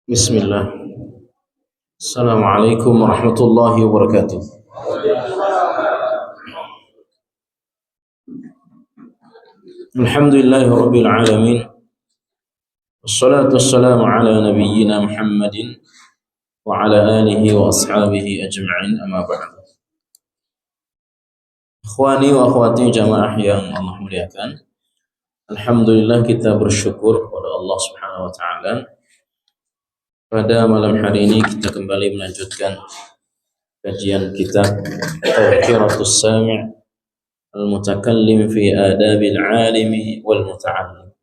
Bismillah. Assalamualaikum warahmatullahi wabarakatuh. Alhamdulillahi rabbil alamin. Wassalatu wassalamu ala nabiyyina Muhammadin wa ala alihi wa ashabihi ajma'in, amma ba'd. Ikhwani wa akhwati jamaah yang Allah muliakan. Alhamdulillah, kita bersyukur kepada Allah Subhanahu wa taala. Pada malam hari ini kita kembali melanjutkan kajian kitab Tadhkiratus Sami' Al-Mutakallim fi Adabil Alimi wal Muta'allim.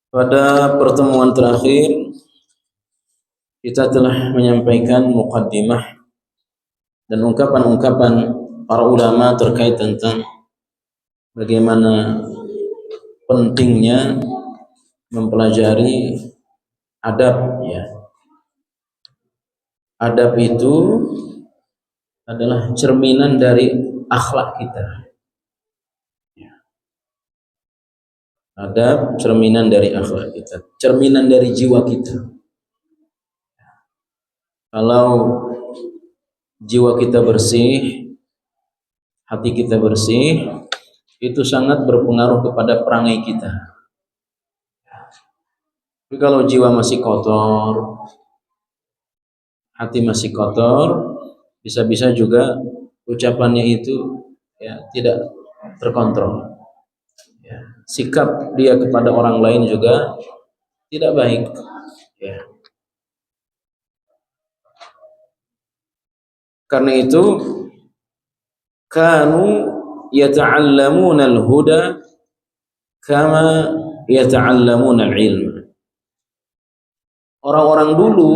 Pada pertemuan terakhir kita telah menyampaikan muqaddimah dan ungkapan-ungkapan para ulama terkait tentang bagaimana pentingnya mempelajari adab, ya. Adab itu adalah cerminan dari akhlak kita. Adab cerminan dari akhlak kita, cerminan dari jiwa kita. Kalau jiwa kita bersih, hati kita bersih, itu sangat berpengaruh kepada perangai kita. Tapi kalau jiwa masih kotor, hati masih kotor, bisa-bisa juga ucapannya itu tidak terkontrol. Sikap dia kepada orang lain juga tidak baik. Karena itu kanu yata'allamuna al-huda kama yata'allamuna al-ilm. Orang-orang dulu,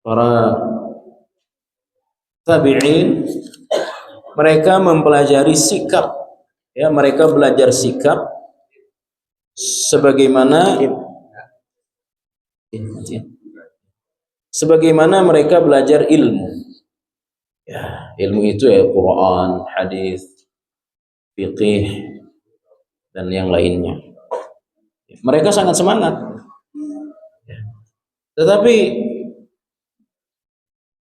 para tabi'in, mereka mempelajari sikap, mereka belajar sikap sebagaimana mereka belajar ilmu. Ilmu itu Quran, hadis, fiqih, dan yang lainnya. Mereka sangat semangat. Tetapi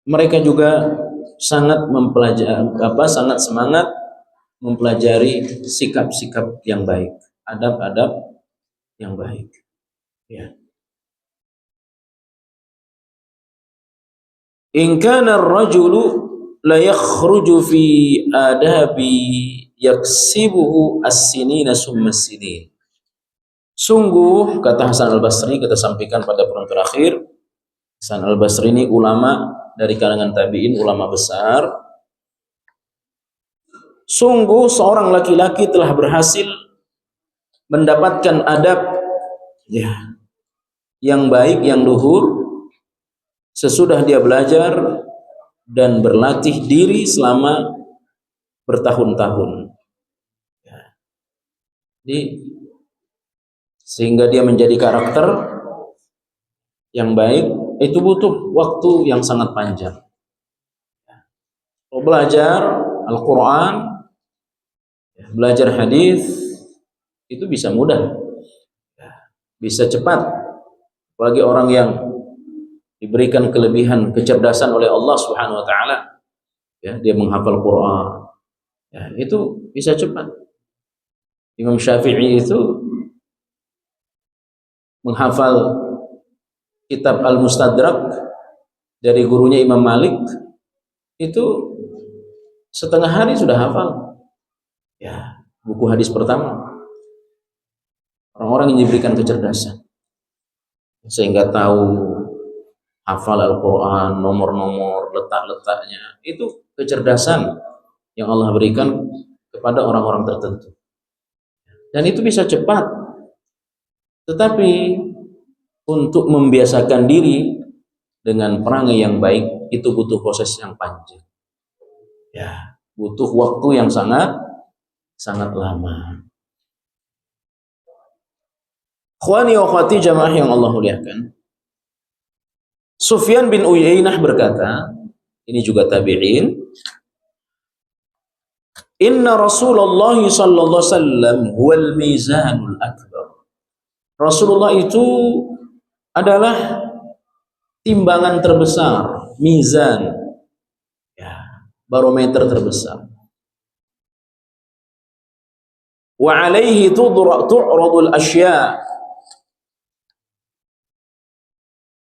mereka juga sangat sangat semangat mempelajari sikap-sikap yang baik, adab-adab yang baik. In kana ar-rajulu la yakhruju fi adabi yaksibuhu as-sinina summa as-sinin. Sungguh, kata Hasan al-Basri, kita sampaikan pada pertemuan terakhir, Hasan al-Basri ini ulama dari kalangan tabi'in, ulama besar. Sungguh seorang laki-laki telah berhasil mendapatkan adab yang baik, yang luhur, sesudah dia belajar dan berlatih diri selama bertahun-tahun. Sehingga dia menjadi karakter yang baik, itu butuh waktu yang sangat panjang. Kalau belajar Al-Quran, belajar hadis, itu bisa mudah, bisa cepat. Bagi orang yang diberikan kelebihan kecerdasan oleh Allah Subhanahu wa taala, dia menghafal Quran, itu bisa cepat. Imam Syafi'i itu menghafal kitab Al-Mustadrak dari gurunya Imam Malik, itu setengah hari sudah hafal buku hadis pertama. Orang-orang yang diberikan kecerdasan sehingga tahu hafal Al-Quran, nomor-nomor, letak-letaknya, itu kecerdasan yang Allah berikan kepada orang-orang tertentu, dan itu bisa cepat. Tetapi untuk membiasakan diri dengan perangai yang baik, itu butuh proses yang panjang, butuh waktu yang sangat lama. Ikhwani wa akhwati jamaah yang Allah muliakan, Sufyan bin Uyainah berkata, ini juga tabi'in, Inna Rasulullah sallallahu alaihi wasallam huwal mizanul akbar. Rasulullah itu adalah timbangan terbesar, mizan, ya, barometer terbesar. Wa alaihi tu'radul asya.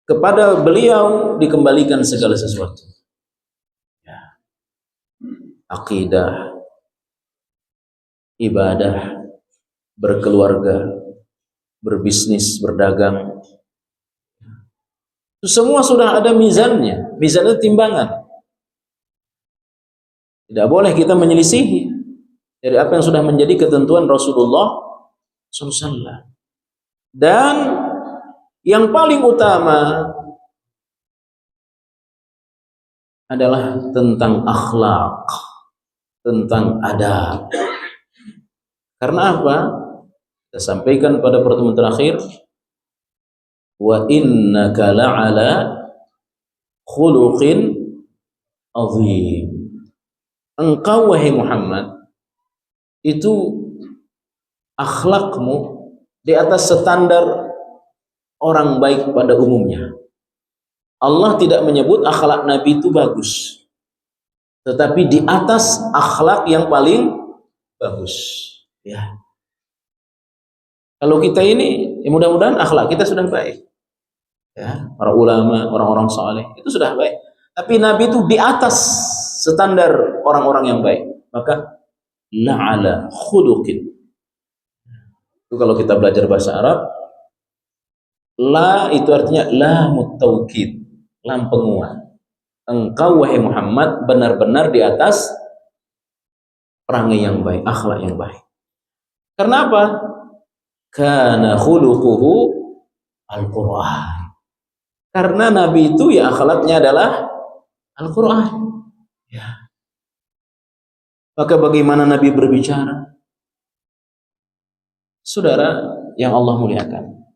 Kepada beliau dikembalikan segala sesuatu. Ya. Akidah, ibadah, berkeluarga, berbisnis, berdagang. Itu semua sudah ada mizannya. Mizannya timbangan. Tidak boleh kita menyelisihi dari apa yang sudah menjadi ketentuan Rasulullah SAW. Dan yang paling utama adalah tentang akhlak, tentang adab. Karena apa? Kita sampaikan pada pertemuan terakhir, wa innaka la'ala khuluqin azim. Engkau wahai Muhammad itu akhlakmu di atas standar orang baik pada umumnya. Allah tidak menyebut akhlak Nabi itu bagus, tetapi di atas akhlak yang paling bagus. Ya. Kalau kita ini, ya mudah-mudahan akhlak kita sudah baik. Ya, para ulama, orang-orang saleh itu sudah baik. Tapi Nabi itu di atas standar orang-orang yang baik. Maka la'ala khuluqin. Itu kalau kita belajar bahasa Arab, la itu artinya lamut taukid, lam penguat. Engkau wahai Muhammad benar-benar di atas perangai yang baik, akhlak yang baik. Karena apa? Kana khuluquhu Al-Qur'an. Karena Nabi itu ya akhlaknya adalah Al-Qur'an. Ya. Maka bagaimana Nabi berbicara? Saudara yang Allah muliakan.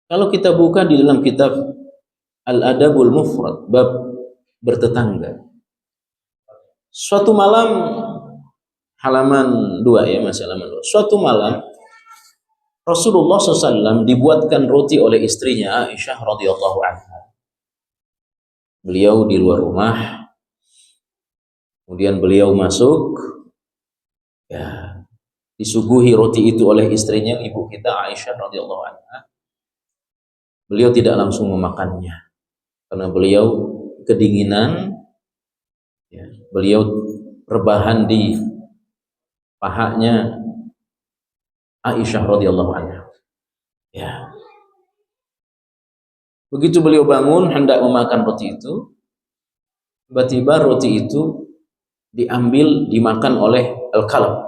Kalau kita buka di dalam kitab Al-Adabul Mufrad bab bertetangga. Suatu malam, halaman 2 ya, masih halaman 2. Suatu malam Rasulullah SAW dibuatkan roti oleh istrinya Aisyah radhiyallahu anha. Beliau di luar rumah, kemudian beliau masuk, ya, disuguhi roti itu oleh istrinya, ibu kita Aisyah radhiyallahu anha. Beliau tidak langsung memakannya karena beliau kedinginan, ya, beliau rebahan di pahanya Aisyah radhiyallahu anha. Ya. Begitu beliau bangun hendak memakan roti itu, tiba-tiba roti itu diambil, dimakan oleh al-kalb,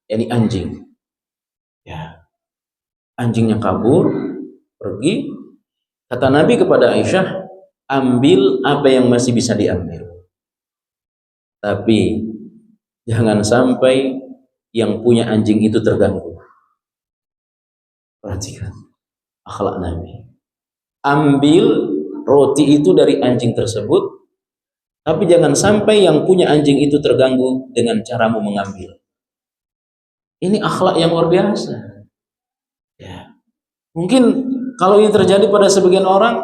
yakni anjing. Ya. Anjingnya kabur, pergi. Kata Nabi kepada Aisyah, ambil apa yang masih bisa diambil. Tapi jangan sampai yang punya anjing itu terganggu. Perhatikan akhlak Nabi. Ambil roti itu dari anjing tersebut, tapi jangan sampai yang punya anjing itu terganggu dengan caramu mengambil. Ini akhlak yang luar biasa. Ya. Mungkin kalau ini terjadi pada sebagian orang,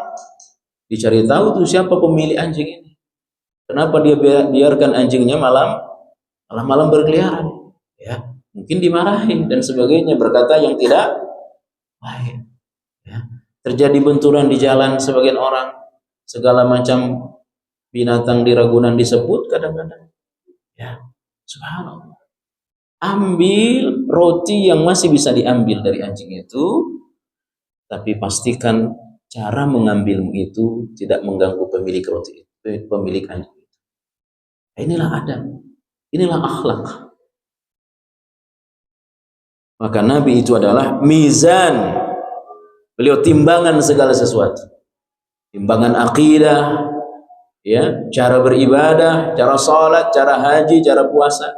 dicari tahu tuh siapa pemilik anjing ini. Kenapa dia biarkan anjingnya malam berkeliaran? Ya, mungkin dimarahin dan sebagainya, berkata yang tidak baik. Ya. Terjadi benturan di jalan sebagian orang, segala macam binatang di Ragunan disebut kadang-kadang. Ya, subhanallah. Ambil roti yang masih bisa diambil dari anjing itu, tapi pastikan cara mengambilmu itu tidak mengganggu pemilik roti itu, pemilik anjing itu. Inilah adab, inilah akhlak. Maka Nabi itu adalah mizan. Beliau timbangan segala sesuatu. Timbangan akidah, ya, cara beribadah, cara salat, cara haji, cara puasa.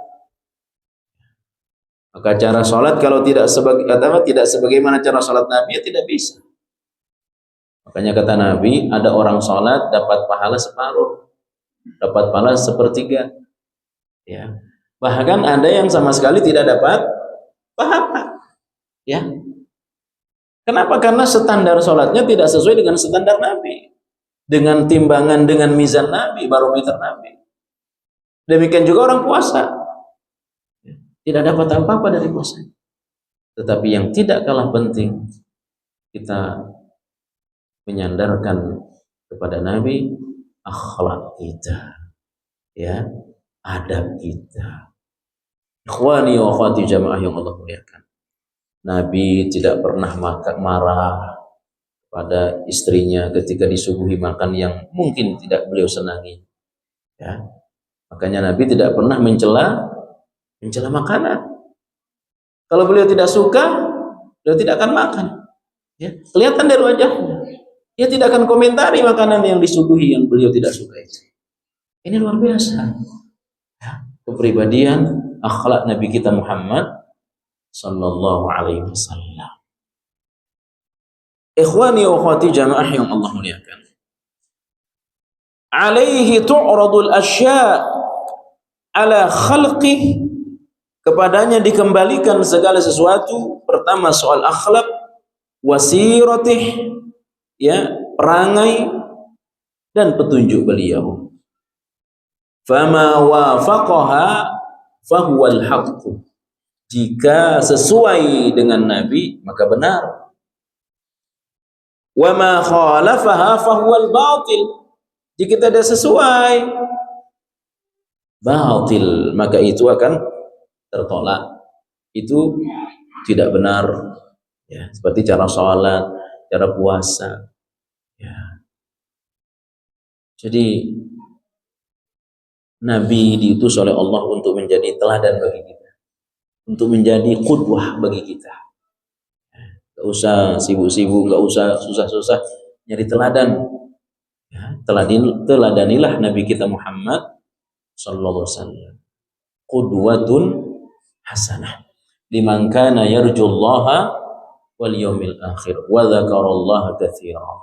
Maka cara salat kalau tidak sebagaimana cara salat Nabi, ya tidak bisa. Makanya kata Nabi, ada orang salat dapat pahala separuh, dapat pahala sepertiga. Ya. Bahkan ada yang sama sekali tidak dapat pahala. Ya. Kenapa? Karena standar sholatnya tidak sesuai dengan standar Nabi, dengan timbangan, dengan mizan Nabi, barometer Nabi. Demikian juga orang puasa, tidak dapat apa-apa dari puasa. Tetapi yang tidak kalah penting, kita menyandarkan kepada Nabi akhlak kita, ya, adab kita. Ikhwani wa akhwati jamaah yang Allah muliakan. Nabi tidak pernah marah pada istrinya ketika disuguhi makan yang mungkin tidak beliau senangi. Ya. Makanya Nabi tidak pernah mencela makanan. Kalau beliau tidak suka, beliau tidak akan makan. Ya. Kelihatan dari wajahnya. Dia tidak akan komentari makanan yang disuguhi yang beliau tidak suka itu. Ini luar biasa. Ya. Kepribadian akhlak Nabi kita Muhammad sallallahu alaihi wasallam. Ikhwani wa akhwati jamaah yang Allah muliakan. Alaihi tu'radul asya' ala khalqih, kepadanya dikembalikan segala sesuatu. Pertama soal akhlak, wasiratih, ya, perangai dan petunjuk beliau. Fama wafaqaha fahuwal haqq. Jika sesuai dengan Nabi maka benar. Wa ma khalafaha fahuwal batil. Jika tidak sesuai batil, maka itu akan tertolak. Itu tidak benar. Ya, seperti cara sholat, cara puasa. Ya. Jadi Nabi diutus oleh Allah untuk menjadi teladan bagi kita, untuk menjadi qudwah bagi kita. Gak usah sibuk-sibuk, gak usah susah-susah nyari teladan. Ya, teladanilah Nabi kita Muhammad sallallahu alaihi wasallam. Qudwatun hasanah liman kana yarjullaha wal yawmil akhir wa dzakarallaha katsiran.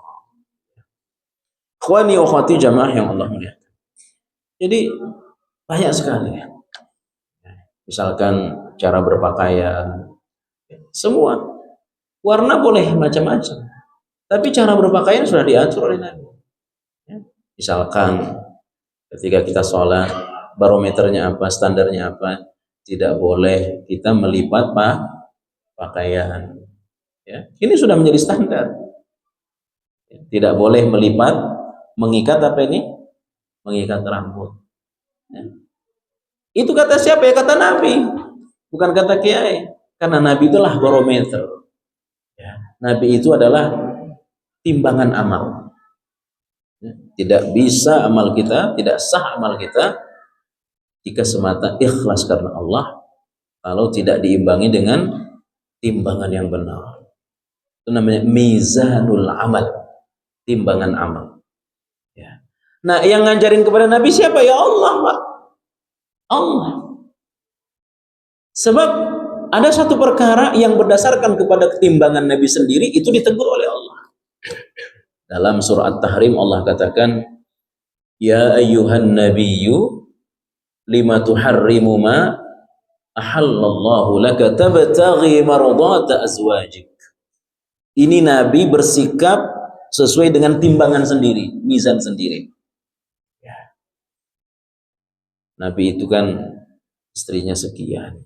Ikhwani wa akhwati jamaah yang Allah muliakan. Jadi banyak sekali. Misalkan cara berpakaian, semua warna boleh macam-macam, tapi cara berpakaian sudah diatur oleh Nabi. Misalkan ketika kita sholat, barometernya apa, standarnya apa, tidak boleh kita melipat pakaian. Ya, ini sudah menjadi standar. Tidak boleh melipat, mengikat apa ini? Mengikat rambut. Ya. Itu kata siapa? Ya kata Nabi, bukan kata kiai. Karena Nabi itulah barometer. Ya. Nabi itu adalah timbangan amal. Ya. Tidak bisa amal kita, tidak sah amal kita jika semata ikhlas karena Allah, kalau tidak diimbangi dengan timbangan yang benar. Itu namanya mizanul amal, timbangan amal. Ya. Nah, yang ngajarin kepada Nabi siapa? Ya Allah, Pak. Allah. Sebab ada satu perkara yang berdasarkan kepada ketimbangan Nabi sendiri itu ditegur oleh Allah. Dalam surah At-Tahrim Allah katakan, ya ayyuhan nabiyyu lima tuharrimu ma ahallallahu laka tabtaghi mardata azwajik. Ini Nabi bersikap sesuai dengan timbangan sendiri, mizan sendiri. Ya. Nabi itu kan istrinya sekian.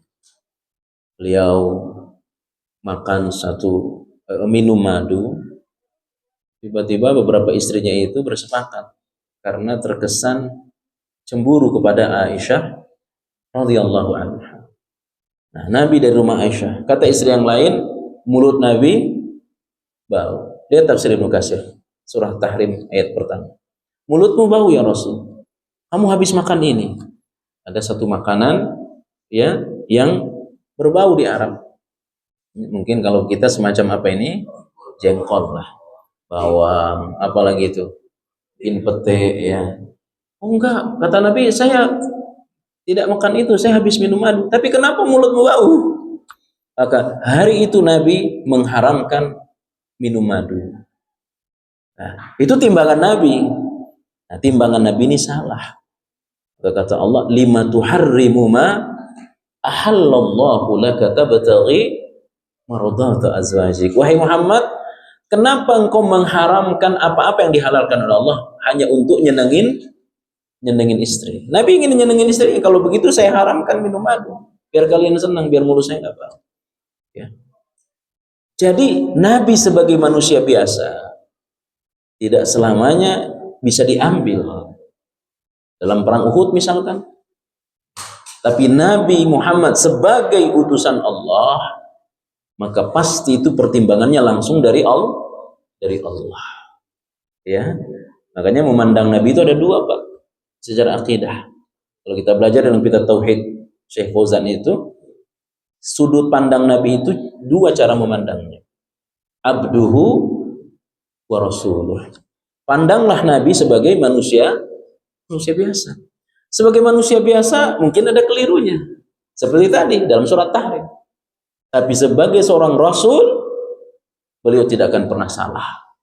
Beliau makan minum madu. Tiba-tiba beberapa istrinya itu bersepakat karena terkesan cemburu kepada Aisyah radhiyallahu anha. Nah, Nabi dari rumah Aisyah, kata istri yang lain, mulut Nabi bau. Lihat tafsir Ibnu Katsir, surah Tahrim ayat pertama. Mulutmu bau ya Rasul. Kamu habis makan ini. Ada satu makanan ya yang berbau di Arab. Mungkin kalau kita semacam apa ini? Jengkol lah. Bawang, apalagi itu? Pete ya. Oh enggak, kata Nabi, saya tidak makan itu, saya habis minum madu. Tapi kenapa mulutmu bau? Maka hari itu Nabi mengharamkan minum madu. Nah, itu timbangan Nabi. Nah, timbangan Nabi ini salah. Kata Allah, lima tuharrimu ma Ahallallahu laka tabtaghi mardata azwajik. Wahai Muhammad, kenapa engkau mengharamkan apa-apa yang dihalalkan oleh Allah hanya untuk nyenengin istri? Nabi ingin nyenengin istri. Kalau begitu saya haramkan minum madu, biar kalian senang, biar mulut saya nggak bau. Ya. Jadi Nabi sebagai manusia biasa tidak selamanya bisa diambil. Dalam perang Uhud misalkan. Tapi Nabi Muhammad sebagai utusan Allah, maka pasti itu pertimbangannya langsung dari Allah. Ya. Makanya memandang Nabi itu ada dua, Pak. Secara akidah. Kalau kita belajar dalam kitab Tauhid Syekh Fauzan itu, sudut pandang Nabi itu dua cara memandangnya. Abduhu wa rasuluh. Pandanglah Nabi sebagai manusia biasa. Sebagai manusia biasa mungkin ada kelirunya. Seperti tadi dalam surat Tahrim. Tapi sebagai seorang rasul, beliau tidak akan pernah salah.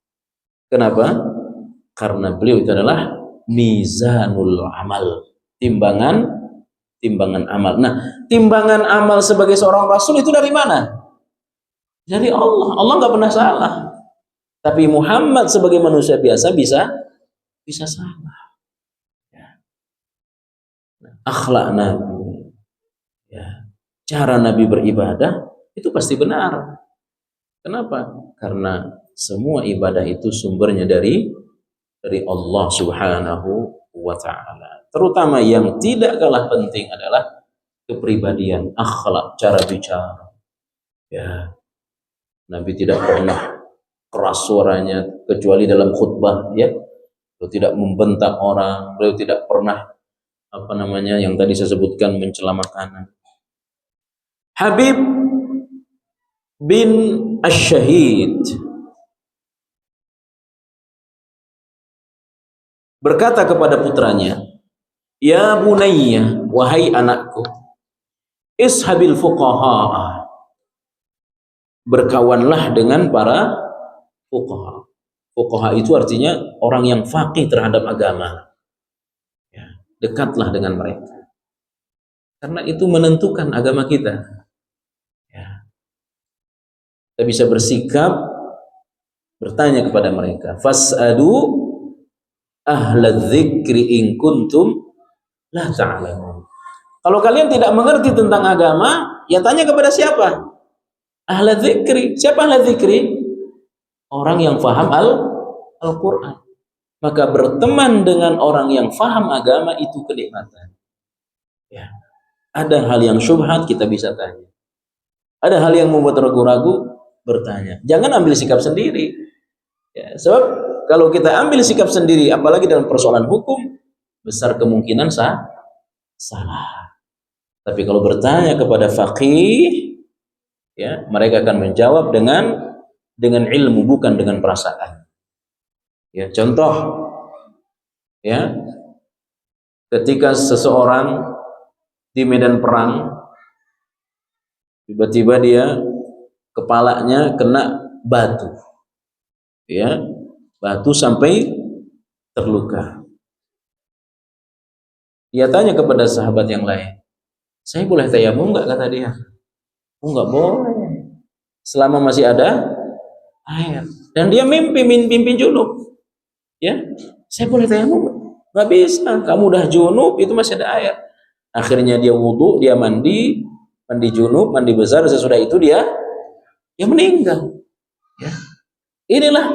Kenapa? Karena beliau itu adalah mizanul amal, timbangan amal. Nah, timbangan amal sebagai seorang rasul itu dari mana? Dari Allah. Allah nggak pernah salah. Tapi Muhammad sebagai manusia biasa bisa salah. Akhlak Nabi, ya, cara Nabi beribadah itu pasti benar. Kenapa? Karena semua ibadah itu sumbernya dari Allah Subhanahu wa ta'ala. Terutama yang tidak kalah penting adalah kepribadian, akhlak, cara bicara. Ya, Nabi tidak pernah keras suaranya kecuali dalam khutbah, ya. Beliau tidak membentak orang, beliau tidak pernah yang tadi saya sebutkan mencela makanan. Habib bin Ash-Shahid berkata kepada putranya, "Ya bunayya, wahai anakku, ishabil fuqaha." Berkawanlah dengan para fuqaha. Fuqaha itu artinya orang yang faqih terhadap agama. Dekatlah dengan mereka, karena itu menentukan agama kita. Ya. Kita bisa bersikap bertanya kepada mereka, fas'alu ahla dzikri in kuntum la ta'lamun. Kalau kalian tidak mengerti tentang agama, ya tanya kepada siapa? Ahla dzikri. Siapa ahla dzikri? Orang yang faham Al-Quran. Maka berteman dengan orang yang faham agama itu kenikmatan. Ya. Ada hal yang syubhat kita bisa tanya. Ada hal yang membuat ragu-ragu, bertanya. Jangan ambil sikap sendiri. Ya, sebab kalau kita ambil sikap sendiri, apalagi dalam persoalan hukum, besar kemungkinan salah. Tapi kalau bertanya kepada faqih, ya, mereka akan menjawab dengan ilmu, bukan dengan perasaan. Ya, contoh, ya, ketika seseorang di medan perang tiba-tiba dia kepalanya kena batu, ya, batu sampai terluka. Dia tanya kepada sahabat yang lain, "Saya boleh tayamum nggak?" Kata dia. "Oh, nggak boleh, selama masih ada air." Dan dia mimpi junub. Ya, "Saya boleh tayamum?" "Nggak bisa, kamu udah junub, itu masih ada air." Akhirnya dia wudhu, dia mandi junub, mandi besar. Sesudah itu dia meninggal. Ya. Inilah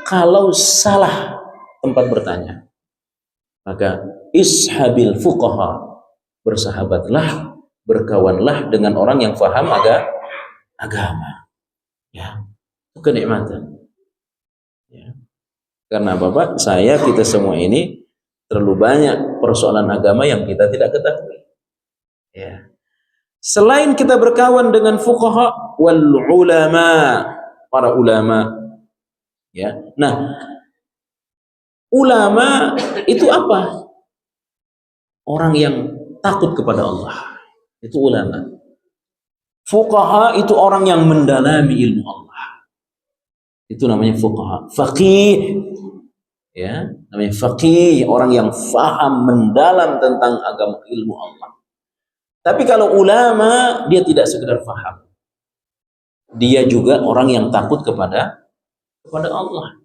kalau salah tempat bertanya. Maka ishabil fuqaha, bersahabatlah, berkawanlah dengan orang yang faham agama. Ya, itu kenikmatan. Ya. Karena Bapak, kita semua ini terlalu banyak persoalan agama yang kita tidak ketahui. Ya. Selain kita berkawan dengan fuqaha wal ulama, para ulama. Ya. Nah, ulama itu apa? Orang yang takut kepada Allah. Itu ulama. Fuqaha itu orang yang mendalami ilmu Allah. Itu namanya fuqaha. Faqih, ya, namanya faqih, orang yang faham mendalam tentang agama ilmu Allah. Tapi kalau ulama, dia tidak sekedar faham. Dia juga orang yang takut kepada Allah.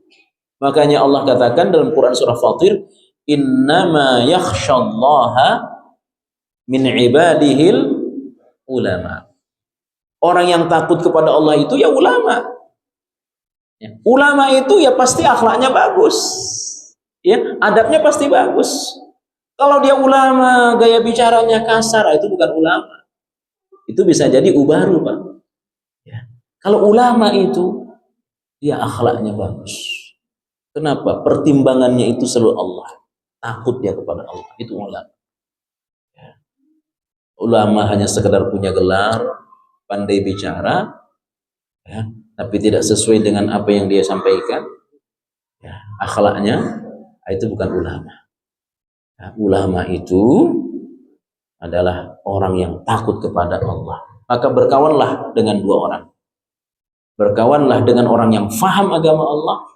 Makanya Allah katakan dalam Quran surah Fatir, innama yakhshallaha min ibadihil ulama. Orang yang takut kepada Allah itu ya ulama. Ya. Ulama itu ya pasti akhlaknya bagus. Ya, adabnya pasti bagus. Kalau dia ulama, gaya bicaranya kasar, itu bukan ulama. Itu bisa jadi ubaru, Pak. Ya. Kalau ulama itu dia akhlaknya bagus. Kenapa? Pertimbangannya itu selalu Allah. Takut dia kepada Allah. Itu ulama. Ya. Ulama hanya sekedar punya gelar, pandai bicara, ya, tapi tidak sesuai dengan apa yang dia sampaikan. Ya, akhlaknya, itu bukan ulama. Ya, ulama itu adalah orang yang takut kepada Allah. Maka berkawanlah dengan dua orang. Berkawanlah dengan orang yang faham agama Allah,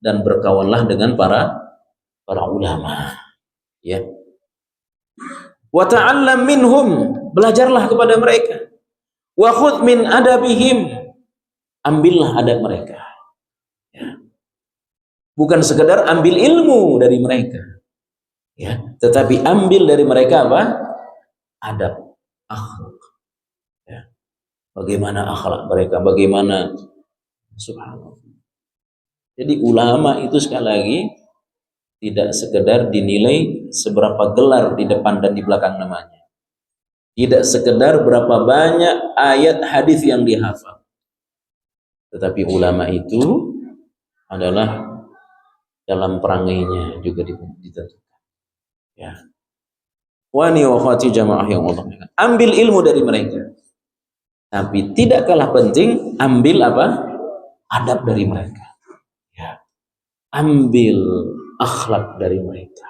dan berkawanlah dengan para ulama. Ya. Wa ta'allam minhum, belajarlah kepada mereka. Wa khudh min adabihim, ambillah adab mereka. Ya. Bukan sekedar ambil ilmu dari mereka. Ya, tetapi ambil dari mereka apa? Adab, akhlak. Ya. Bagaimana akhlak mereka? Bagaimana? Subhanallah. Jadi ulama itu sekali lagi tidak sekedar dinilai seberapa gelar di depan dan di belakang namanya. Tidak sekedar berapa banyak ayat hadis yang dihafal. Tetapi ulama itu adalah dalam perangainya juga ditentukan. Ya. Wani wa khati jamaah yang Allah. Ambil ilmu dari mereka. Tapi tidak kalah penting ambil apa? Adab dari mereka. Ya. Ambil akhlak dari mereka.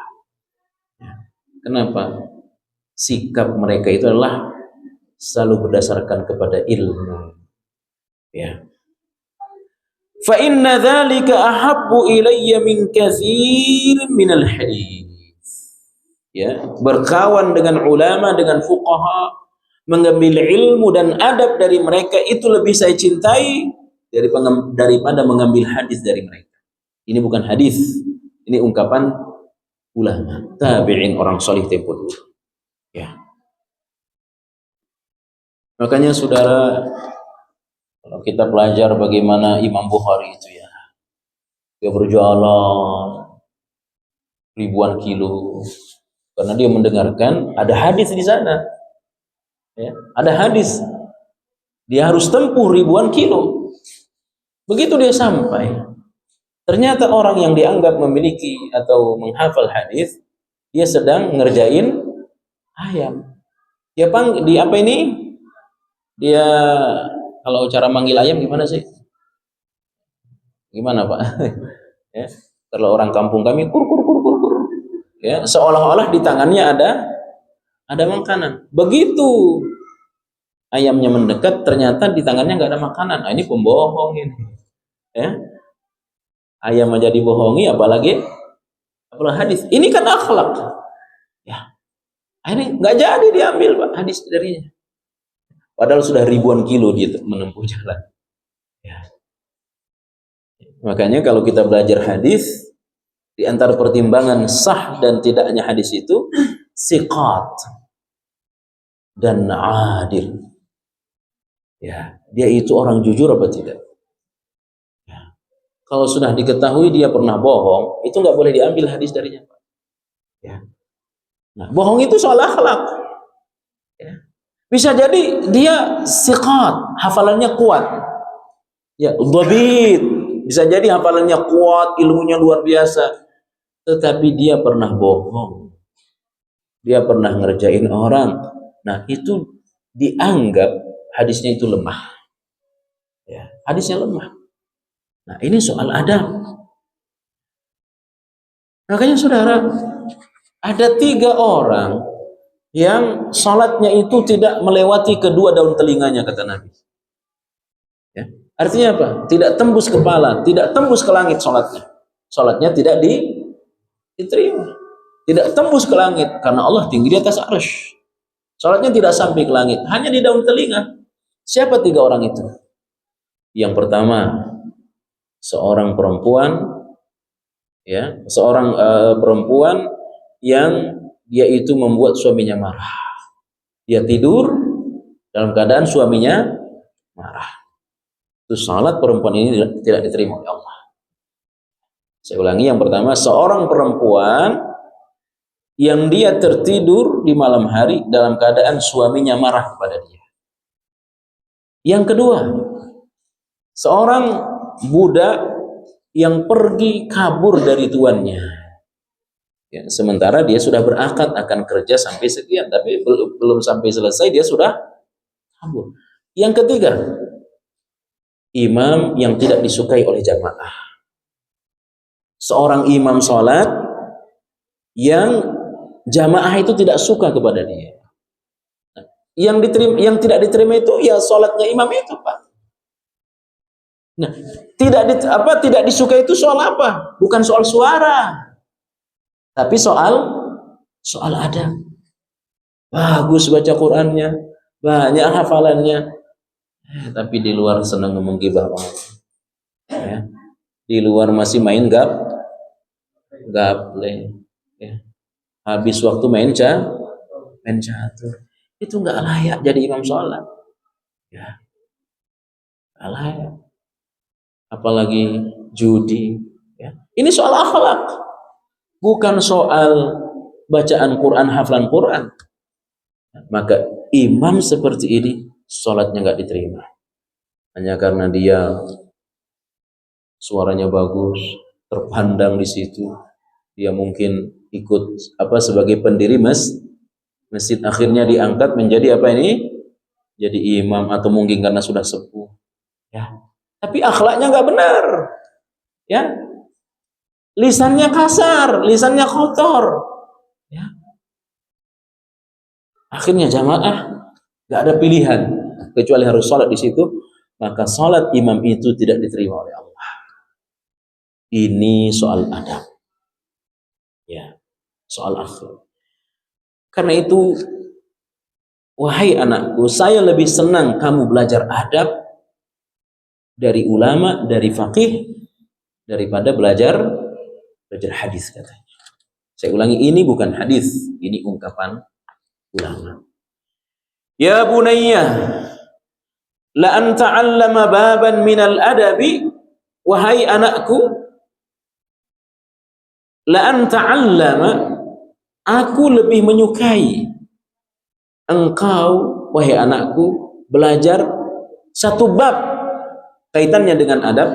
Ya. Kenapa? Sikap mereka itu adalah selalu berdasarkan kepada ilmu. Ya. Fa inna dzalika ahabbu ilayya min katsir minal hadits. Ya, berkawan dengan ulama, dengan fuqaha, mengambil ilmu dan adab dari mereka itu lebih saya cintai daripada mengambil hadis dari mereka. Ini bukan hadis, ini ungkapan ulama, tabi'in, orang salih tempo dulu. Ya. Makanya saudara, kalau kita belajar bagaimana Imam Bukhari itu ya, dia berjalan ribuan kilo karena dia mendengarkan ada hadis di sana. Ya, ada hadis. Dia harus tempuh ribuan kilo. Begitu dia sampai, ternyata orang yang dianggap memiliki atau menghafal hadis, dia sedang ngerjain ayam. Di apa ini? Dia kalau cara manggil ayam gimana sih? Gimana, Pak? Ya, kalau orang kampung kami kur kur kur kur kur. Ya, seolah-olah di tangannya ada makanan. Begitu ayamnya mendekat, ternyata di tangannya nggak ada makanan. Nah, ini pembohong ini. Ya. Ayam aja dibohongi, apalagi hadis. Ini kan akhlak. Ya. Ini nggak jadi diambil, Pak, hadis darinya. Padahal sudah ribuan kilo dia menempuh jalan. Ya. Makanya kalau kita belajar hadis, di antara pertimbangan sah dan tidaknya hadis itu siqat dan adil. Ya, dia itu orang jujur apa tidak? Ya. Kalau sudah diketahui dia pernah bohong, itu nggak boleh diambil hadis darinya, Pak. Ya. Nah, bohong itu soal akhlak. Ya. Bisa jadi dia siqat, hafalannya kuat. Ya, dhabit. Bisa jadi hafalannya kuat, ilmunya luar biasa. Tetapi dia pernah bohong. Dia pernah ngerjain orang. Nah, itu dianggap hadisnya itu lemah. Ya, hadisnya lemah. Nah, ini soal adab. Makanya saudara, ada 3 orang yang salatnya itu tidak melewati kedua daun telinganya, kata Nabi. Ya. Artinya apa? Tidak tembus kepala, tidak tembus ke langit salatnya. Salatnya tidak diterima. Tidak tembus ke langit karena Allah tinggi di atas arsy. Salatnya tidak sampai ke langit, hanya di daun telinga. Siapa 3 orang itu? Yang pertama, seorang perempuan, ya, seorang perempuan yang dia itu membuat suaminya marah. Dia tidur dalam keadaan suaminya marah. Itu salat perempuan ini tidak diterima oleh Allah. Saya ulangi, yang pertama, seorang perempuan yang dia tertidur di malam hari dalam keadaan suaminya marah kepada dia. Yang kedua, seorang budak yang pergi kabur dari tuannya. Ya, sementara dia sudah berakad akan kerja sampai sekian, tapi belum sampai selesai dia sudah kabur. Yang ketiga, imam yang tidak disukai oleh jamaah. Seorang imam sholat yang jamaah itu tidak suka kepada dia. Yang tidak diterima itu ya sholatnya imam itu, Pak. Nah, tidak disuka itu soal apa? Bukan soal suara, tapi soal adab. Bagus baca Qur'annya, banyak hafalannya, tapi di luar senang ngomong gibah banget. Ya. Di luar masih main gaple, ya. Habis waktu main catur. Itu nggak layak jadi imam sholat, ya. Nggak layak. Apalagi judi, ya. Ini soal akhlak, bukan soal bacaan Quran, hafalan Quran. Maka imam seperti ini sholatnya nggak diterima hanya karena dia suaranya bagus, terpandang di situ. Dia mungkin ikut sebagai pendiri masjid, akhirnya diangkat menjadi jadi imam, atau mungkin karena sudah sepuh, ya. Tapi akhlaknya nggak benar, ya. Lisannya kasar, lisannya kotor, ya. Akhirnya jamaah nggak ada pilihan kecuali harus sholat di situ, maka sholat imam itu tidak diterima oleh Allah. Ini soal adab, ya, soal akhlak. Karena itu, wahai anakku, saya lebih senang kamu belajar adab dari ulama, dari faqih, daripada belajar hadis, katanya. Saya ulangi, ini bukan hadis, ini ungkapan ulama. Ya bunayya, la an ta'allama baban minal adabi, wahai anakku, la an ta'allama, aku lebih menyukai engkau, wahai anakku, belajar satu bab kaitannya dengan adab,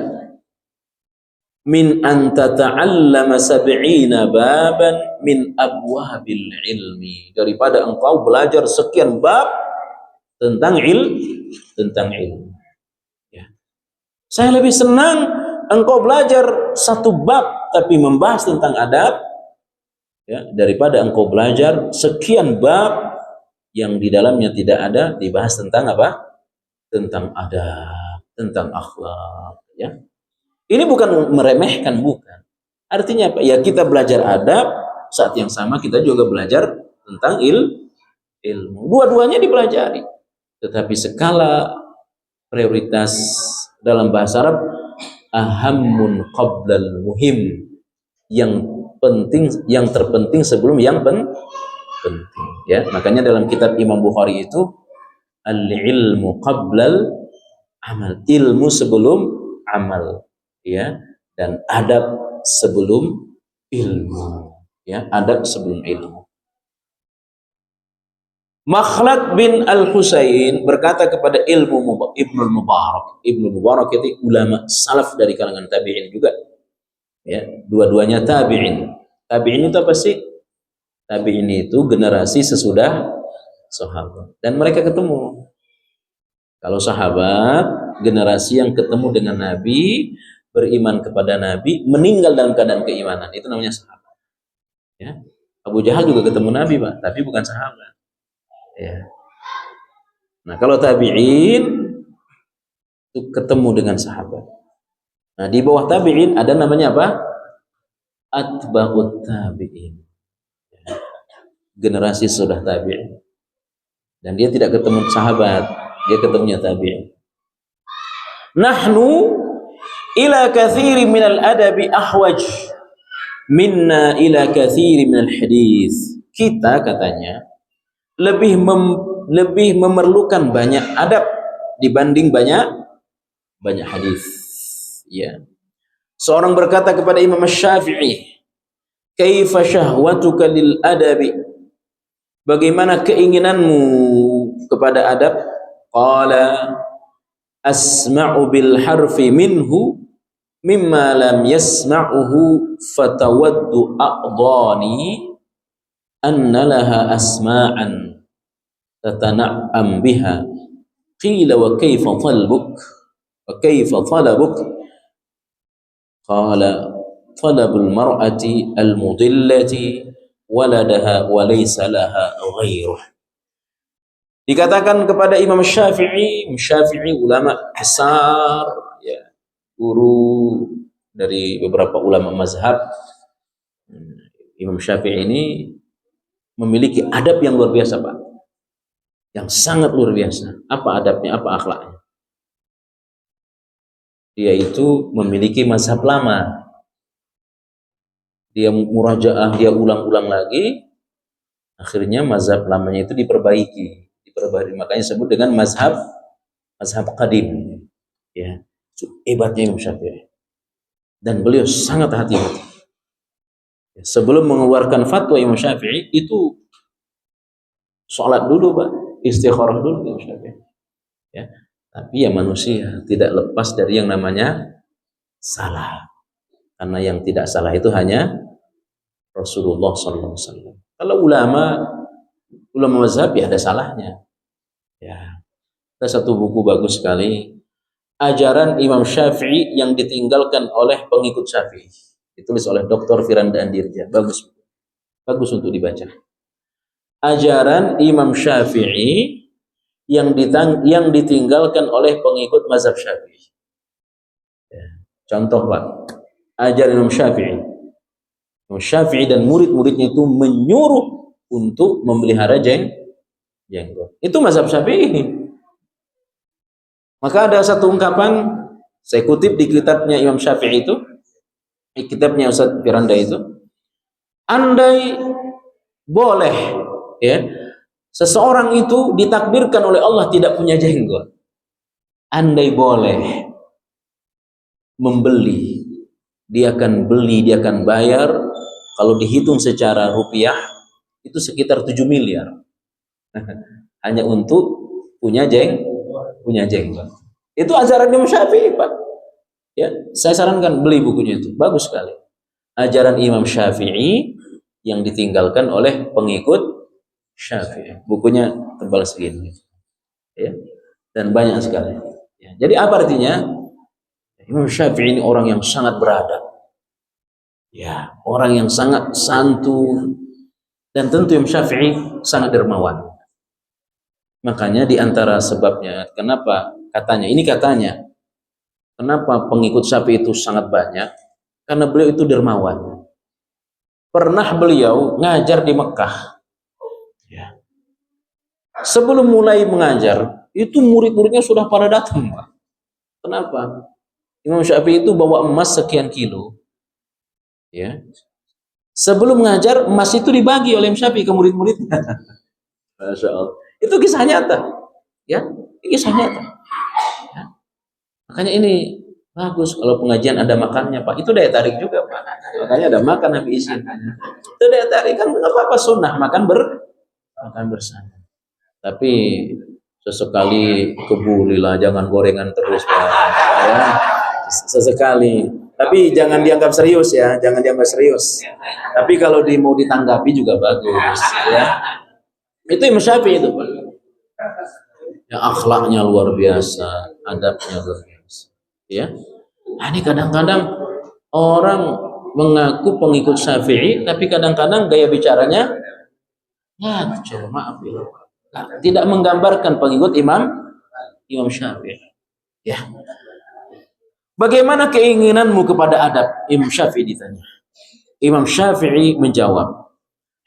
min an tata'allama sab'ina baban min abwabil ilmi, daripada engkau belajar sekian bab tentang ilmu. Ya. Saya lebih senang engkau belajar satu bab tapi membahas tentang adab, ya, daripada engkau belajar sekian bab yang di dalamnya tidak ada dibahas tentang apa? Tentang adab, tentang akhlak, ya. Ini bukan meremehkan, bukan. Artinya apa? Ya, kita belajar adab, saat yang sama kita juga belajar tentang ilmu. Dua-duanya dipelajari. Tetapi skala prioritas dalam bahasa Arab, ahammun qablal muhim, yang penting, yang terpenting sebelum yang penting, ya. Makanya dalam kitab Imam Bukhari itu, al-ilmu qablal amal, ilmu sebelum amal, ya, dan adab sebelum ilmu, ya, adab sebelum ilmu. Makhlad bin Al-Husain berkata kepada Ibnul Mubarak. Ibnul Mubarak itu ulama salaf dari kalangan tabi'in juga, ya, dua-duanya tabi'in. Tabi'in itu apa sih? Tabi'in itu generasi sesudah sahabat, dan mereka ketemu. Kalau sahabat, generasi yang ketemu dengan Nabi, beriman kepada Nabi, meninggal dalam keadaan keimanan, itu namanya sahabat, ya. Abu Jahal juga ketemu Nabi, Pak, tapi bukan sahabat, ya. Nah, kalau tabi'in itu ketemu dengan sahabat. Nah, di bawah tabi'in ada namanya apa? Atba'ut tabi'in, generasi sudah tabi'in. Dan dia tidak ketemu sahabat, dia ketemunya tabi'in. Nahnu ila katsiri minal adabi ahwaj minna ila katsiri minal hadis. Kita katanya lebih memerlukan banyak adab dibanding banyak hadis. Ya. Seorang berkata kepada Imam Syafi'i, "Kaifa syahwatuka lil adabi?" Bagaimana keinginanmu kepada adab? Qala asma'u bil harfi minhu mimma lam yasma'uhu fatawaddu aqdani anna laha asma'an tatana'am biha qila wa kayfa talabuk qala talabul mar'ati al mudillati waladaha wa laysa laha ghairuh. Dikatakan kepada Imam Syafi'i ulama besar, ya, guru dari beberapa ulama mazhab. Imam Syafi'i ini memiliki adab yang luar biasa, Pak. Yang sangat luar biasa. Apa adabnya, apa akhlaknya? Dia itu memiliki mazhab lama. Dia murajaah, dia ulang-ulang lagi. Akhirnya mazhab lamanya itu diperbaiki. Makanya disebut dengan mazhab qadim. Ya, hebatnya Imam Syafi'i. Dan beliau sangat hati-hati. Sebelum mengeluarkan fatwa Imam Syafi'i itu sholat dulu, Pak, istikharah dulu Imam Syafi'i. Ya, tapi ya manusia tidak lepas dari yang namanya salah. Karena yang tidak salah itu hanya Rasulullah SAW. Kalau ulama mazhab ya ada salahnya. Ya, ada satu buku bagus sekali, Ajaran Imam Syafi'i yang ditinggalkan oleh pengikut Syafi'i. Ditulis oleh Dr. Firanda Andirja. Bagus untuk dibaca. Ajaran Imam Syafi'i yang ditinggalkan oleh pengikut mazhab Syafi'i. Ya. Contoh, Pak, ajaran Imam Syafi'i. Imam Syafi'i dan murid-muridnya itu menyuruh untuk memelihara jenggot. Itu mazhab Syafi'i ini. Maka ada satu ungkapan, saya kutip di kitabnya Imam Syafi'i itu, di kitabnya Ustaz Firanda itu, andai boleh, ya, seseorang itu ditakdirkan oleh Allah tidak punya jenggot, andai boleh membeli, dia akan beli, dia akan bayar, kalau dihitung secara rupiah itu sekitar 7 miliar hanya untuk punya jenggot. Itu ajaran Imam Syafi'i, Pak. Ya, saya sarankan beli bukunya itu, bagus sekali. Ajaran Imam Syafi'i yang ditinggalkan oleh pengikut Syafi'i. Bukunya tebal segini. Ya, dan banyak sekali. Ya, jadi apa artinya? Imam Syafi'i ini orang yang sangat beradab. Ya, orang yang sangat santun, dan tentu Imam Syafi'i sangat dermawan. Makanya di antara sebabnya kenapa kenapa pengikut Syafi'i itu sangat banyak, karena beliau itu dermawan. Pernah beliau ngajar di Mekah. Ya. Sebelum mulai mengajar, itu murid-muridnya sudah pada datang, Pak. Kenapa? Imam Syafi'i itu bawa emas sekian kilo. Ya. Sebelum mengajar, emas itu dibagi oleh Imam Syafi'i ke murid-muridnya. Masya Allah. Itu kisah nyata, ya, kisah nyata. Ya. Makanya ini bagus kalau pengajian ada makannya, Pak. Itu daya tarik juga, Pak. Makanya ada makan habis izin. Itu daya tarik, kan nggak apa-apa, sunnah makan bersama. Tapi sesekali kebulilah, jangan gorengan terus, Pak. Ya. Sesekali. Tapi jangan dianggap serius, ya, jangan dianggap serius. Tapi kalau mau ditanggapi juga bagus, ya. Itu Imam Syafi'i itu, Pak. Ya, akhlaknya luar biasa, adabnya luar biasa. Ya. Nah, ini kadang-kadang orang mengaku pengikut Syafi'i, tapi kadang-kadang gaya bicaranya, ya, maaf ya, tidak menggambarkan pengikut Imam Syafi'i. Ya. Bagaimana keinginanmu kepada adab? Imam Syafi'i ditanya. Imam Syafi'i menjawab,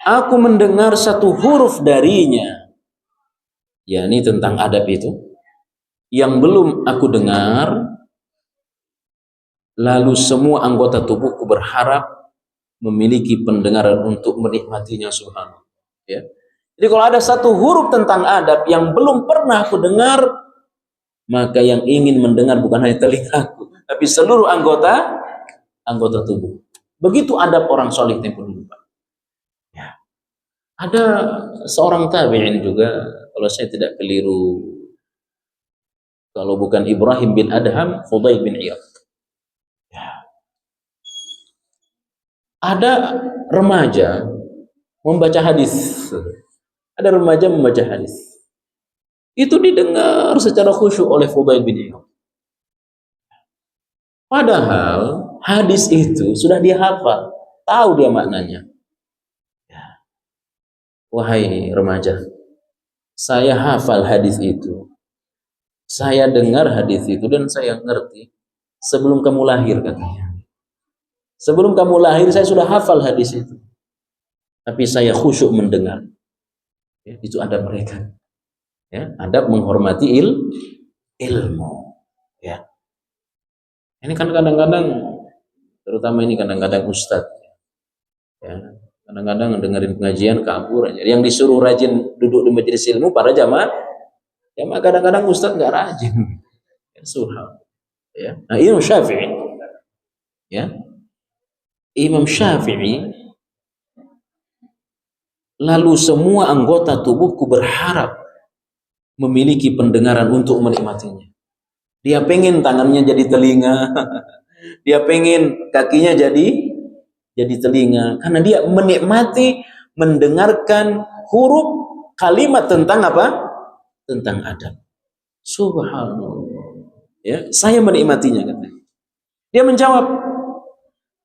aku mendengar satu huruf darinya yakni tentang adab itu, yang belum aku dengar, lalu semua anggota tubuhku berharap memiliki pendengaran untuk menikmatinya. Subhanallah. Ya. Jadi kalau ada satu huruf tentang adab yang belum pernah aku dengar, maka yang ingin mendengar bukan hanya telingaku, tapi seluruh anggota tubuh. Begitu adab orang soleh tempo dulu, Pak. Ya. Ada seorang tabi'in juga, kalau saya tidak keliru, kalau bukan Ibrahim bin Adham, Fudail bin Iyad. Ya. Ada remaja membaca hadis. Ada remaja membaca hadis. Itu didengar secara khusyuk oleh Fudail bin Iyad. Padahal hadis itu sudah dihafal, tahu dia maknanya. Ya. Wahai remaja, saya hafal hadis itu. Saya dengar hadis itu dan saya ngerti sebelum kamu lahir, katanya. Sebelum kamu lahir saya sudah hafal hadis itu. Tapi saya khusyuk mendengar. Ya, itu adab mereka. Ya, adab menghormati ilmu. Ya. Ini kan kadang-kadang, terutama ini kadang-kadang ustadz. Ya, kadang-kadang dengerin pengajian kabur aja. Yang disuruh rajin duduk di majelis ilmu para jamaah, ya kadang-kadang ustadz nggak rajin. Ya, subhanallah. Ya. Nah, Imam Syafi'i, ya, Imam Syafi'i, lalu semua anggota tubuhku berharap memiliki pendengaran untuk menikmatinya. Dia pengen tangannya jadi telinga, dia pengen kakinya jadi telinga, karena dia menikmati mendengarkan huruf kalimat tentang apa? Tentang adab. Subhanallah. Ya, saya menikmatinya, katanya. Dia menjawab,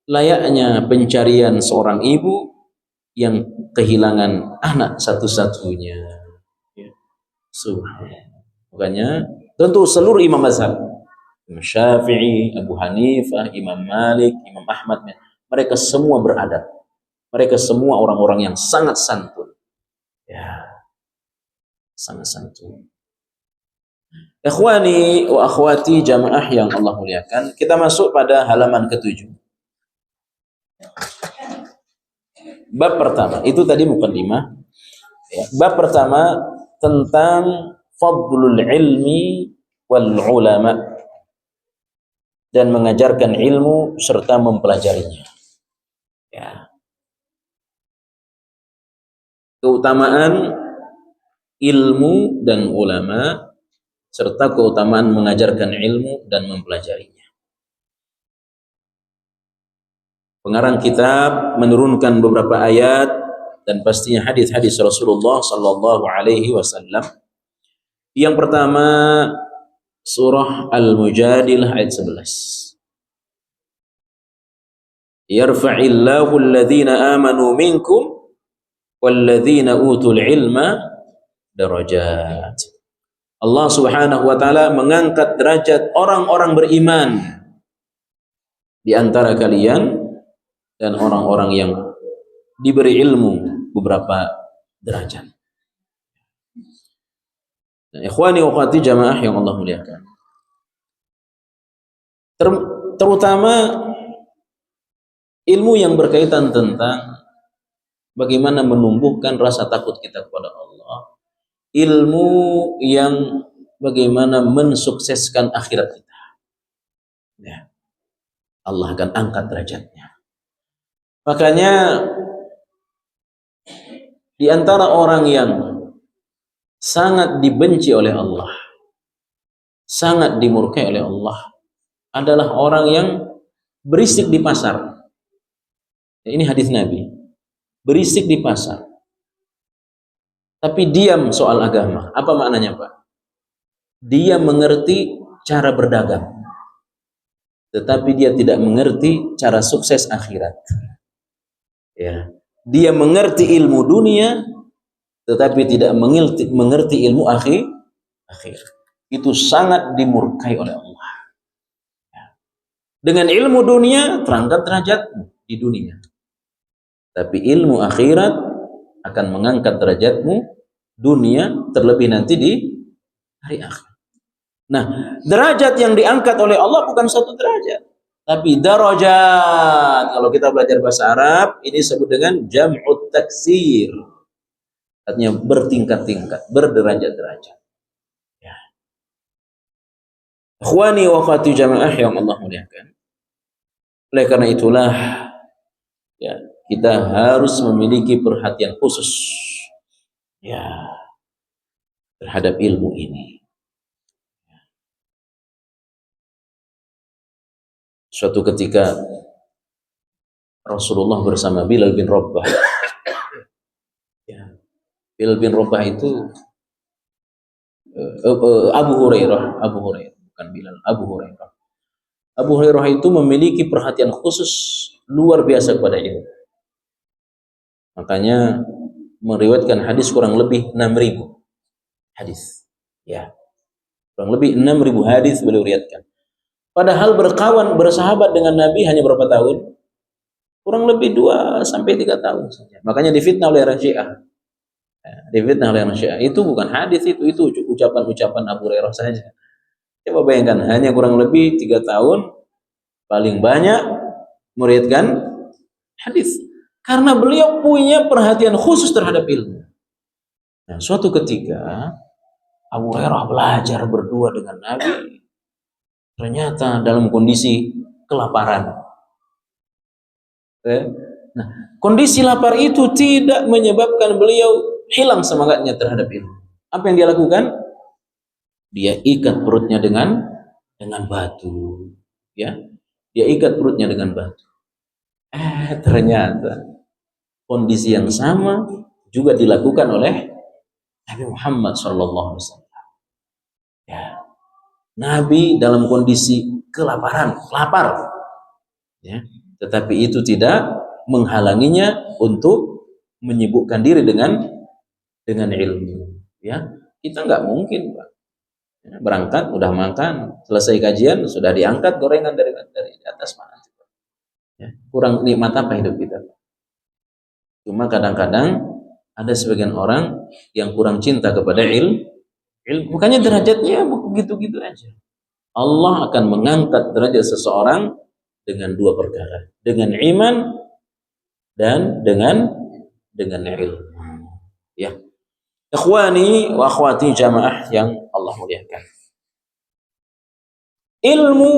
layaknya pencarian seorang ibu yang kehilangan anak satu-satunya. Ya. Subhanallah. Makanya tentu seluruh imam mazhab, Imam Syafi'i, Abu Hanifah, Imam Malik, Imam Ahmad, mereka semua beradab. Mereka semua orang-orang yang sangat santun. Ya, sangat santun. Ikhwani wa akhwati jamaah yang Allah muliakan, kita masuk pada halaman ke-7. Bab pertama, itu tadi muqaddimah. Ya, bab pertama tentang fadlul ilmi wal ulama, dan mengajarkan ilmu serta mempelajarinya. Ya. Keutamaan ilmu dan ulama serta keutamaan mengajarkan ilmu dan mempelajarinya. Pengarang kitab menurunkan beberapa ayat dan pastinya hadis-hadis Rasulullah sallallahu alaihi wasallam. Yang pertama surah Al-Mujadilah ayat 11. Yarfa'illahu alladhina amanu minkum walladzina utul ilma darajat. Allah Subhanahu wa taala mengangkat derajat orang-orang beriman di antara kalian dan orang-orang yang diberi ilmu beberapa derajat. Nah, ikhwani wa akhwati jamaah yang Allah muliakan. Terutama ilmu yang berkaitan tentang bagaimana menumbuhkan rasa takut kita kepada Allah. Ilmu yang bagaimana mensukseskan akhirat kita. Ya. Allah akan angkat derajatnya. Makanya di antara orang yang sangat dibenci oleh Allah, sangat dimurkai oleh Allah, adalah orang yang berisik di pasar. Ini hadis Nabi. Berisik di pasar, tapi diam soal agama. Apa maknanya, Pak? Dia mengerti cara berdagang, tetapi dia tidak mengerti cara sukses akhirat. Ya. Dia mengerti ilmu dunia, tetapi tidak mengerti ilmu akhir. Itu sangat dimurkai oleh Allah. Ya. Dengan ilmu dunia terangkat derajatmu di dunia, tapi ilmu akhirat akan mengangkat derajatmu dunia, terlebih nanti di hari akhir. Nah, derajat yang diangkat oleh Allah bukan satu derajat, tapi darajat. Kalau kita belajar bahasa Arab, ini disebut dengan jam'ut taksir. Artinya bertingkat-tingkat, berderajat-derajat. Ya. Ikhwani wa akhwati jamaah yang Allah muliakan. Oleh karena itulah, ya, kita harus memiliki perhatian khusus, ya, terhadap ilmu ini. Suatu ketika Rasulullah bersama Bilal bin Rabah. Ya. Bilal bin Rabah itu Abu Hurairah, bukan Bilal, Abu Hurairah. Abu Hurairah itu memiliki perhatian khusus luar biasa kepada ilmu. Makanya meriwayatkan hadis kurang lebih 6.000 hadis. Ya. Kurang lebih 6.000 hadis beliau riwayatkan. Padahal berkawan, bersahabat dengan Nabi hanya berapa tahun? Kurang lebih 2 sampai 3 tahun saja. Makanya difitnah oleh orang Syiah. Difitnah oleh orang Syiah. Itu bukan hadis, itu ucapan-ucapan Abu Hurairah saja. Coba bayangkan, hanya kurang lebih 3 tahun paling banyak meriwayatkan hadis. Karena beliau punya perhatian khusus terhadap ilmu. Nah, suatu ketika Abu Hurairah belajar berdua dengan Nabi. Ternyata dalam kondisi kelaparan. Nah, kondisi lapar itu tidak menyebabkan beliau hilang semangatnya terhadap ilmu. Apa yang dia lakukan? Dia ikat perutnya dengan batu. Ya, dia ikat perutnya dengan batu. Ternyata kondisi yang sama juga dilakukan oleh Nabi Muhammad SAW. Ya, Nabi dalam kondisi kelaparan, lapar, ya, tetapi itu tidak menghalanginya untuk menyibukkan diri dengan ilmu. Ya, kita nggak mungkin, Pak. Ya, berangkat, udah makan, selesai kajian, sudah diangkat gorengan dari atas mana? Ya, kurang nikmat apa hidup kita? Cuma kadang-kadang ada sebagian orang yang kurang cinta kepada ilmu, makanya derajatnya begitu-gitu aja. Allah akan mengangkat derajat seseorang dengan 2 perkara, dengan iman dan dengan ilmu. Ya, ikhwani wa akhwati jamaah yang Allah muliakan. Ilmu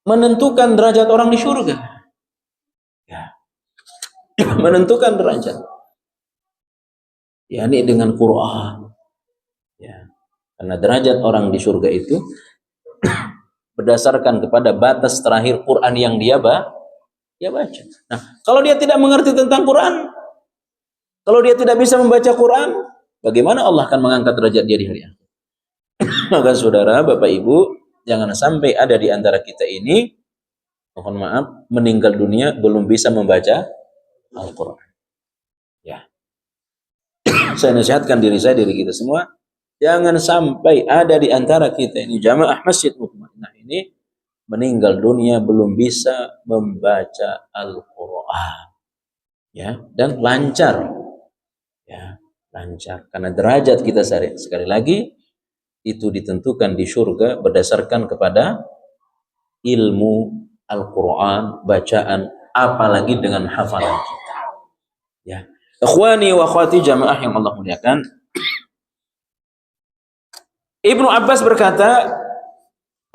menentukan derajat orang di surga. Ya. Menentukan derajat. Ya, ini dengan Quran. Ya. Karena derajat orang di surga itu berdasarkan kepada batas terakhir Quran yang dia baca. Nah, kalau dia tidak mengerti tentang Quran, kalau dia tidak bisa membaca Quran, bagaimana Allah akan mengangkat derajat dia di hari akhir? Maka saudara, Bapak Ibu, jangan sampai ada di antara kita ini, mohon maaf, meninggal dunia belum bisa membaca Al-Quran. Ya. Saya nasihatkan diri kita semua, jangan sampai ada di antara kita ini, jamaah Masjid Mutmainnah ini, meninggal dunia belum bisa membaca Al-Quran. Ya, dan lancar. Ya, lancar. Karena derajat kita sekali lagi itu ditentukan di surga berdasarkan kepada ilmu Al-Quran, bacaan, apalagi dengan hafalan kita. Ya, ikhwani wa akhwati jamaah yang Allah muliakan. Ibnu Abbas berkata,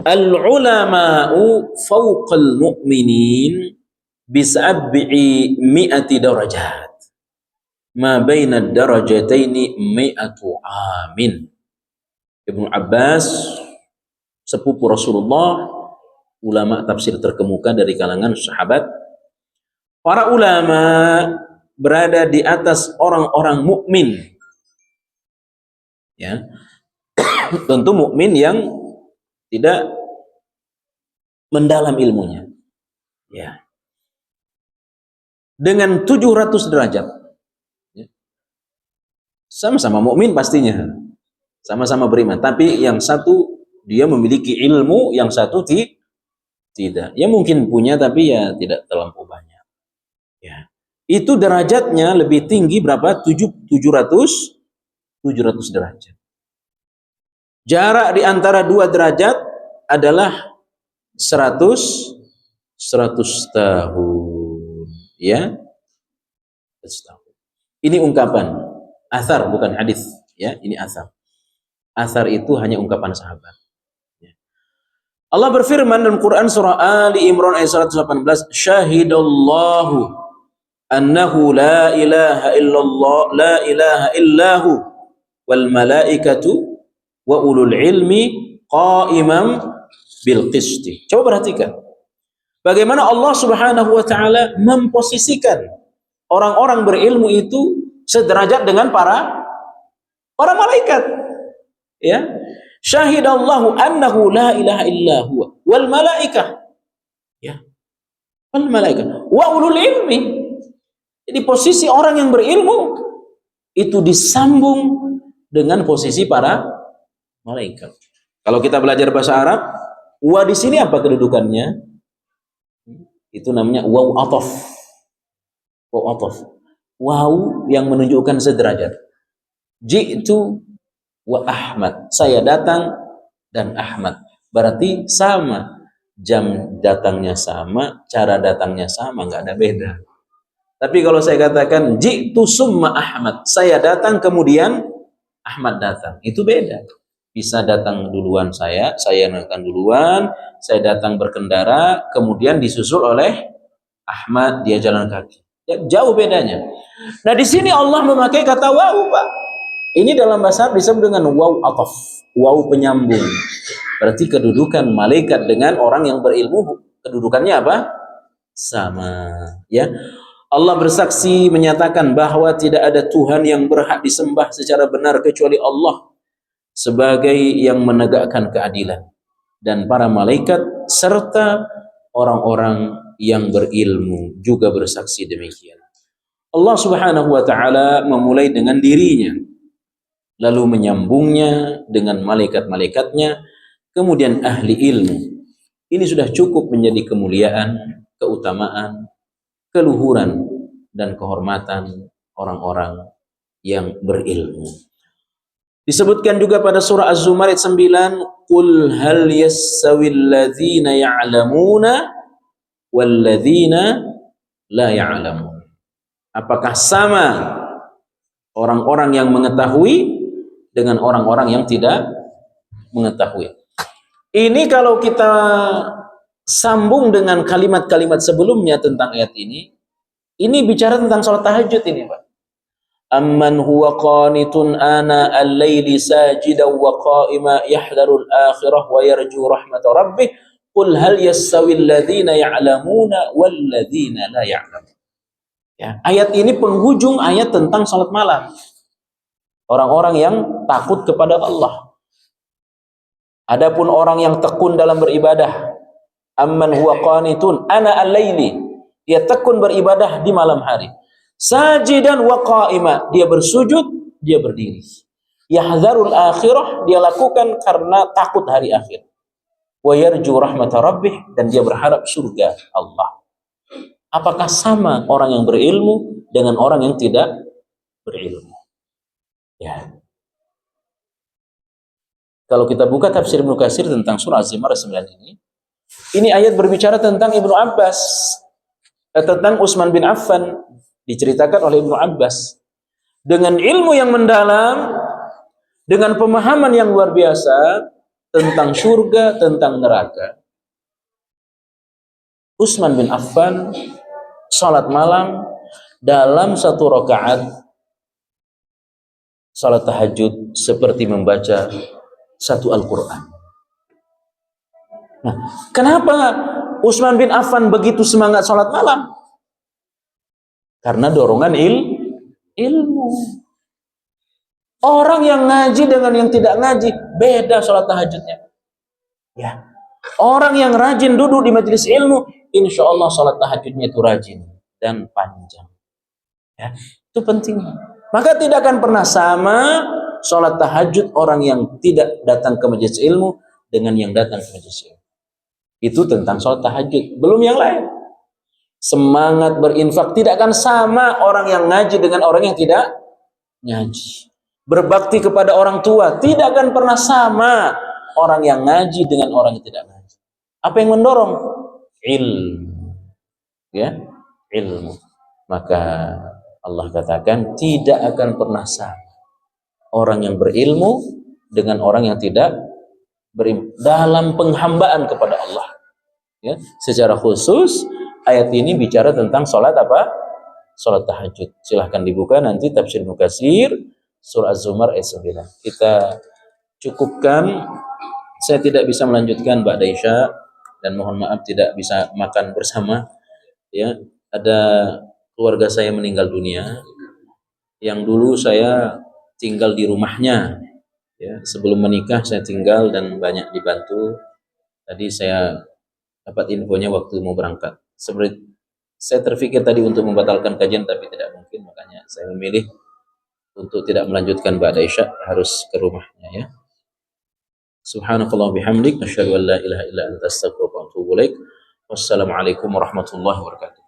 al-ulama'u fawqal mu'minin bisab'i mi'ati darajat. Ma baina darajataini mi'atu amin. Ibnu Abbas, sepupu Rasulullah, ulama tafsir terkemuka dari kalangan sahabat. Para ulama berada di atas orang-orang mukmin. Ya. Tentu mukmin yang tidak mendalam ilmunya. Ya. Dengan 700 derajat. Sama-sama mukmin pastinya, sama-sama beriman, tapi yang satu dia memiliki ilmu, yang satu tidak. Ya mungkin punya tapi ya tidak terlampau banyak. Ya. Itu derajatnya lebih tinggi berapa? 700 700 derajat. Jarak di antara dua derajat adalah 100 tahun. Ya, 100 tahun. Ini ungkapan asar, bukan hadis. Ya, ini asar. Asar itu hanya ungkapan sahabat. Ya. Allah berfirman dalam Quran surah Ali Imran ayat 118, syahidallahu annahu la ilaha illallah la ilaha illahu wal malaikatu wa ulul ilmi qaimam bil qisti. Coba perhatikan bagaimana Allah Subhanahu wa taala memposisikan orang-orang berilmu itu sederajat dengan para malaikat. Ya. Syahidallahu annahu la ilaha illa huwa wal malaikah. Ya. Wal malaikah wa ulul ilmi. Jadi posisi orang yang berilmu itu disambung dengan posisi para malaikat. Kalau kita belajar bahasa Arab, wa di sini apa kedudukannya? Itu namanya waw ataf. Waw ataf. Waw yang menunjukkan sederajat. Ji'tu wa Ahmad, saya datang dan Ahmad, berarti sama, jam datangnya sama, cara datangnya sama, nggak ada beda. Tapi kalau saya katakan ji'tu summa Ahmad, saya datang kemudian Ahmad datang, itu beda. Bisa datang duluan saya datang duluan, saya datang berkendara, kemudian disusul oleh Ahmad, dia jalan kaki. Ya, jauh bedanya. Nah di sini Allah memakai kata waw, Pak. Ini dalam bahasa Arab disebut dengan waw ataf, waw penyambung. Berarti kedudukan malaikat dengan orang yang berilmu kedudukannya apa? Sama. Ya. Allah bersaksi menyatakan bahwa tidak ada Tuhan yang berhak disembah secara benar kecuali Allah sebagai yang menegakkan keadilan, dan para malaikat serta orang-orang yang berilmu juga bersaksi demikian. Allah Subhanahu wa taala memulai dengan dirinya, lalu menyambungnya dengan malaikat-malaikatnya, kemudian ahli ilmu. Ini sudah cukup menjadi kemuliaan, keutamaan, keluhuran, dan kehormatan orang-orang yang berilmu. Disebutkan juga pada surah Az-Zumar ayat 9, qul hal yassawil ladzina ya'lamuna wal ladzina la ya'lamun. Apakah sama orang-orang yang mengetahui dengan orang-orang yang tidak mengetahui? Ini kalau kita sambung dengan kalimat-kalimat sebelumnya tentang ayat ini bicara tentang salat tahajud ini, Pak. Amman huwa qanitun ana al-laili sajidan wa qa'ima yahdharul akhirah wa yarju rahmat rabbih qul hal yastawil ladzina ya'lamuna wal ladzina la ya'lamun. Ya, ayat ini penghujung ayat tentang salat malam. Orang-orang yang takut kepada Allah. Adapun orang yang tekun dalam beribadah, amman huwa qanitun ana al-laili, dia tekun beribadah di malam hari. Sajidan wa qa'ima, dia bersujud, dia berdiri. Yahdzarul akhirah, dia lakukan karena takut hari akhir. Wa yarju rahmat rabbih, dan dia berharap surga Allah. Apakah sama orang yang berilmu dengan orang yang tidak berilmu? Ya. Kalau kita buka tafsir Ibnu Katsir tentang surah Az-Zumar 9 ini ayat berbicara tentang Ibnu Abbas, tentang Utsman bin Affan. Diceritakan oleh Ibnu Abbas dengan ilmu yang mendalam, dengan pemahaman yang luar biasa tentang surga, tentang neraka. Utsman bin Affan salat malam dalam satu rakaat salat tahajud seperti membaca satu Al-Quran. Nah, kenapa Utsman bin Affan begitu semangat salat malam? Karena dorongan ilmu. Orang yang ngaji dengan yang tidak ngaji beda salat tahajudnya. Ya. Orang yang rajin duduk di majelis ilmu, insya Allah salat tahajudnya itu rajin dan panjang. Ya. Itu penting. Maka tidak akan pernah sama salat tahajud orang yang tidak datang ke majelis ilmu dengan yang datang ke majelis ilmu. Itu tentang salat tahajud, belum yang lain. Semangat berinfak tidak akan sama orang yang ngaji dengan orang yang tidak ngaji. berbakti kepada orang tua tidak akan pernah sama orang yang ngaji dengan orang yang tidak ngaji. Apa yang mendorong? Ilmu. Ya, ilmu. Maka Allah katakan tidak akan pernah sama orang yang berilmu dengan orang yang tidak berilmu dalam penghambaan kepada Allah. Ya, secara khusus ayat ini bicara tentang sholat apa? Sholat tahajud. Silahkan dibuka nanti tafsir Ibnu Katsir surah Az-Zumar ayat 9. Kita cukupkan. Saya tidak bisa melanjutkan Mbak Daisha dan mohon maaf tidak bisa makan bersama. Ya, ada keluarga saya meninggal dunia yang dulu saya tinggal di rumahnya. Ya, sebelum menikah saya tinggal dan banyak dibantu. Tadi saya dapat infonya waktu mau berangkat. Sebenarnya saya terpikir tadi untuk membatalkan kajian tapi tidak mungkin, makanya saya memilih untuk tidak melanjutkan Mbak Daisha, harus ke rumahnya ya. Subhanakallah bihamdik asyhadu an la ilaha illa anta astaghfiruka wa atubu ilaik. Wassalamualaikum warahmatullahi wabarakatuh.